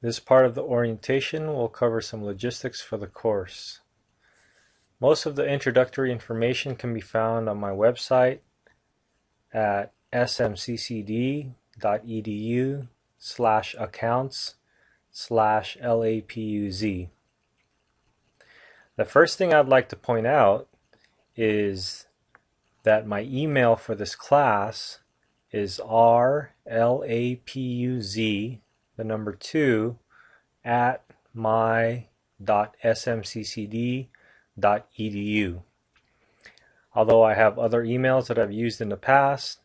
This part of the orientation will cover some logistics for the course. Most of the introductory information can be found on my website at smccd.edu/accounts/LAPUZ. The first thing I'd like to point out is that my email for this class is rlapuz, the number 2, at my.smccd.edu. Although I have other emails that I've used in the past,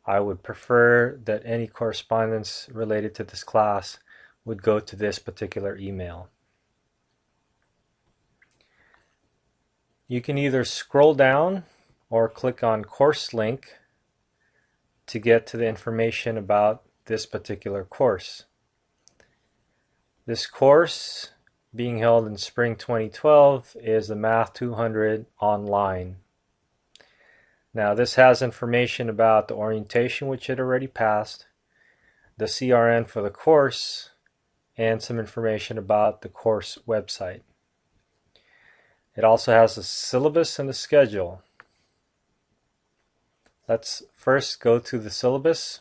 I would prefer that any correspondence related to this class would go to this particular email. You can either scroll down or click on course link to get to the information about this particular course. This course, being held in spring 2012, is the Math200 online. Now this has information about the orientation, which it already passed, the CRN for the course, and some information about the course website. It also has the syllabus and the schedule. Let's first go to the syllabus,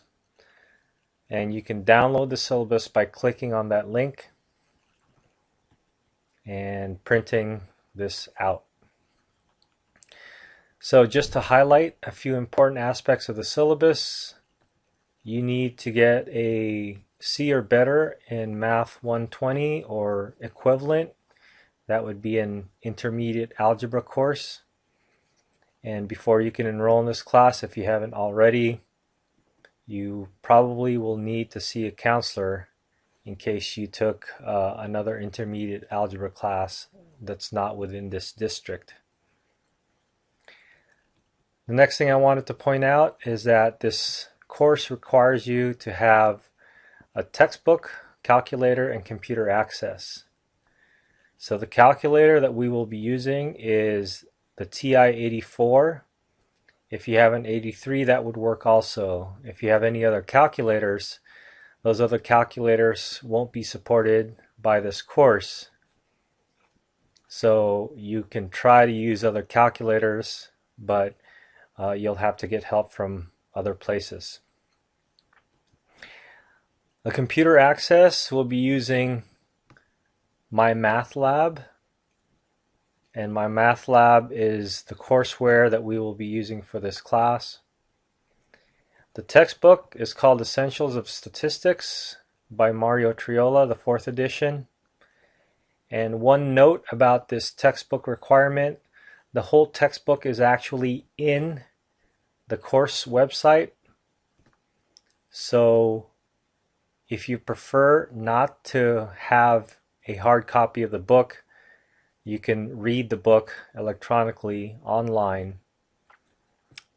and you can download the syllabus by clicking on that link and printing this out. So just to highlight a few important aspects of the syllabus, you need to get a C or better in Math 120 or equivalent. That would be an intermediate algebra course. And before you can enroll in this class, if you haven't already, you probably will need to see a counselor in case you took another intermediate algebra class that's not within this district. The next thing I wanted to point out is that this course requires you to have a textbook, calculator, and computer access. So the calculator that we will be using is the TI-84. If you have an 83, that would work also. If you have any other calculators, those other calculators won't be supported by this course. So you can try to use other calculators, but you'll have to get help from other places. The computer access will be using My Math Lab, and My Math Lab is the courseware that we will be using for this class. The textbook is called Essentials of Statistics by Mario Triola, the 4th edition. And one note about this textbook requirement, the whole textbook is actually in the course website. So if you prefer not to have a hard copy of the book, you can read the book electronically online.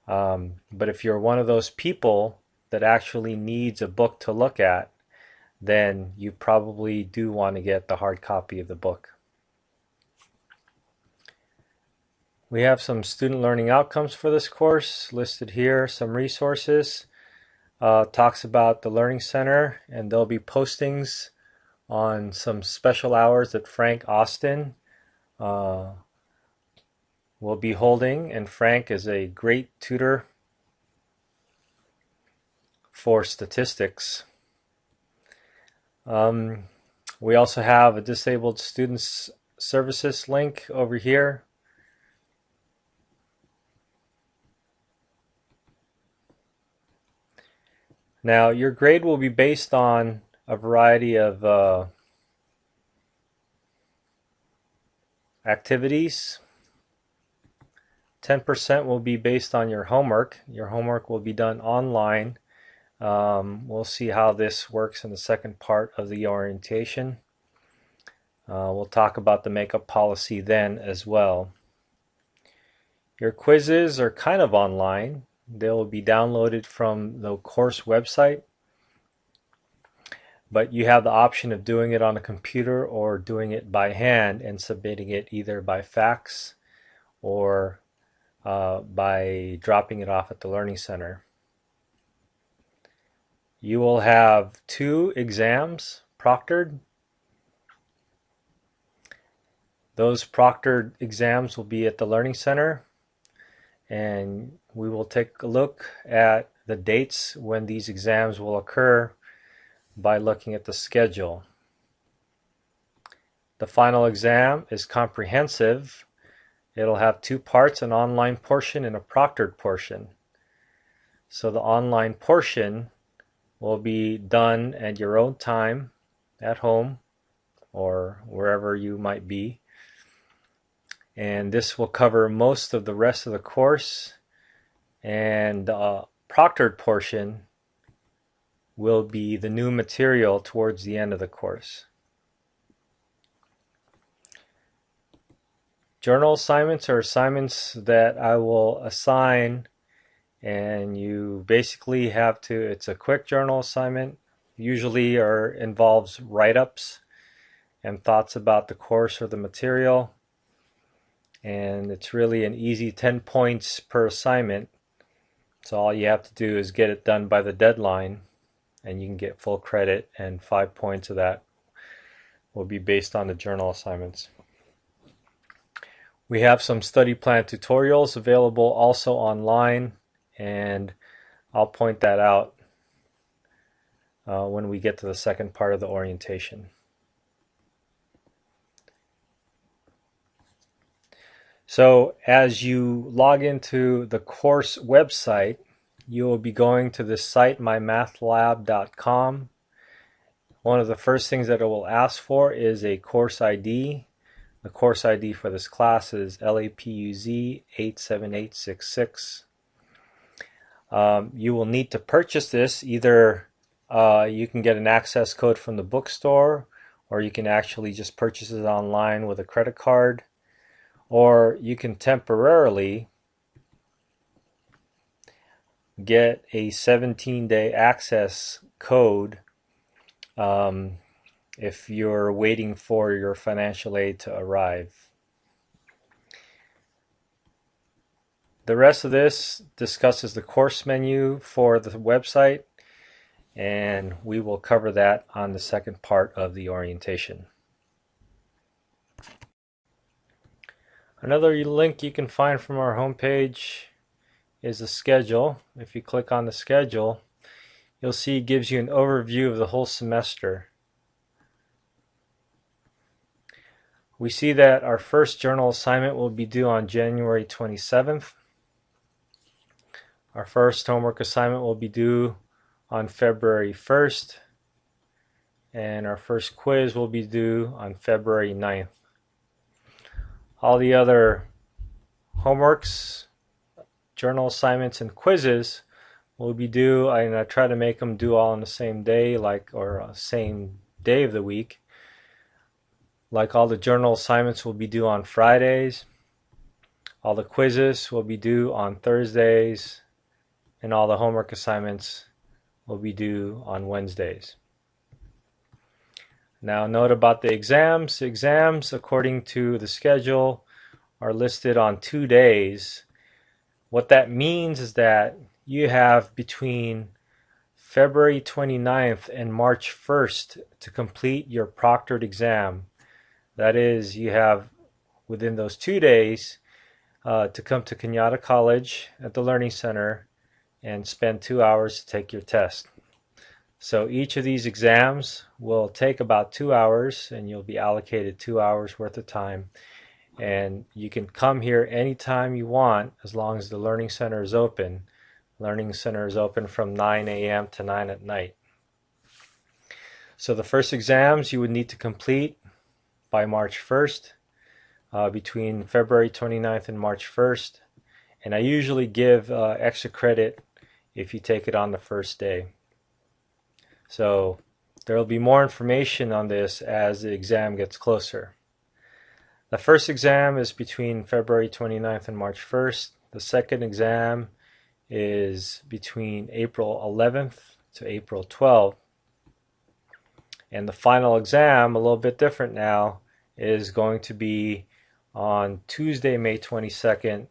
But if you're one of those people that actually needs a book to look at, then you probably do want to get the hard copy of the book. We have some student learning outcomes for this course listed here, some resources. Talks about the Learning Center, and there'll be postings on some special hours that Frank Austin will be holding, and Frank is a great tutor for statistics. We also have a disabled students services link over here. Now your grade will be based on a variety of activities. 10% will be based on your homework. Your homework will be done online. We'll see how this works in the second part of the orientation. We'll talk about the makeup policy then as well. Your quizzes are kind of online. They will be downloaded from the course website, but you have the option of doing it on a computer or doing it by hand and submitting it either by fax or by dropping it off at the Learning Center. You will have 2 exams proctored Those proctored exams will be at the Learning Center, and we will take a look at the dates when these exams will occur by looking at the schedule. The final exam is comprehensive. It'll have two parts, an online portion and a proctored portion. So the online portion will be done at your own time at home or wherever you might be. And this will cover most of the rest of the course. And the proctored portion will be the new material towards the end of the course. Journal assignments are assignments that I will assign, and you basically have to, it's a quick journal assignment, usually involves write-ups and thoughts about the course or the material, and it's really an easy 10 points per assignment. So all you have to do is get it done by the deadline, and you can get full credit, and 5 points of that will be based on the journal assignments. We have some study plan tutorials available also online, and I'll point that out when we get to the second part of the orientation. So as you log into the course website, you will be going to the site mymathlab.com. One of the first things that it will ask for is a course ID. The course ID for this class is LAPUZ 87866. You will need to purchase this. Either you can get an access code from the bookstore, or you can actually just purchase it online with a credit card, or you can temporarily get a 17-day access code if you're waiting for your financial aid to arrive. The rest of this discusses the course menu for the website, and we will cover that on the second part of the orientation. Another link you can find from our homepage is the schedule. If you click on the schedule, you'll see it gives you an overview of the whole semester. We see that our first journal assignment will be due on January 27th. Our first homework assignment will be due on February 1st. And our first quiz will be due on February 9th. All the other homeworks, journal assignments, and quizzes will be due, and I try to make them due all on the same day, or same day of the week. Like all the journal assignments will be due on Fridays, all the quizzes will be due on Thursdays, and all the homework assignments will be due on Wednesdays. Now note about the exams. Exams, according to the schedule, are listed on 2 days. What that means is that you have between February 29th and March 1st to complete your proctored exam. That is, you have within those 2 days to come to Kenyatta College at the Learning Center and spend 2 hours to take your test. So each of these exams will take about 2 hours, and you'll be allocated 2 hours worth of time. And you can come here anytime you want as long as the Learning Center is open. Learning Center is open from 9 a.m. to 9 at night. So the first exams you would need to complete by March 1st, between February 29th and March 1st. And I usually give extra credit if you take it on the first day. So there will be more information on this as the exam gets closer. The first exam is between February 29th and March 1st. The second exam is between April 11th to April 12th. And the final exam, a little bit different now, is going to be on Tuesday, May 22nd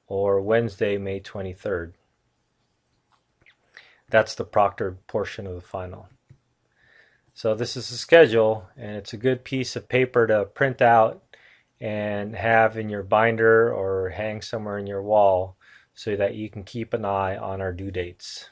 or Wednesday, May 23rd. That's the proctored portion of the final. So this is the schedule, and it's a good piece of paper to print out and have in your binder or hang somewhere in your wall so that you can keep an eye on our due dates.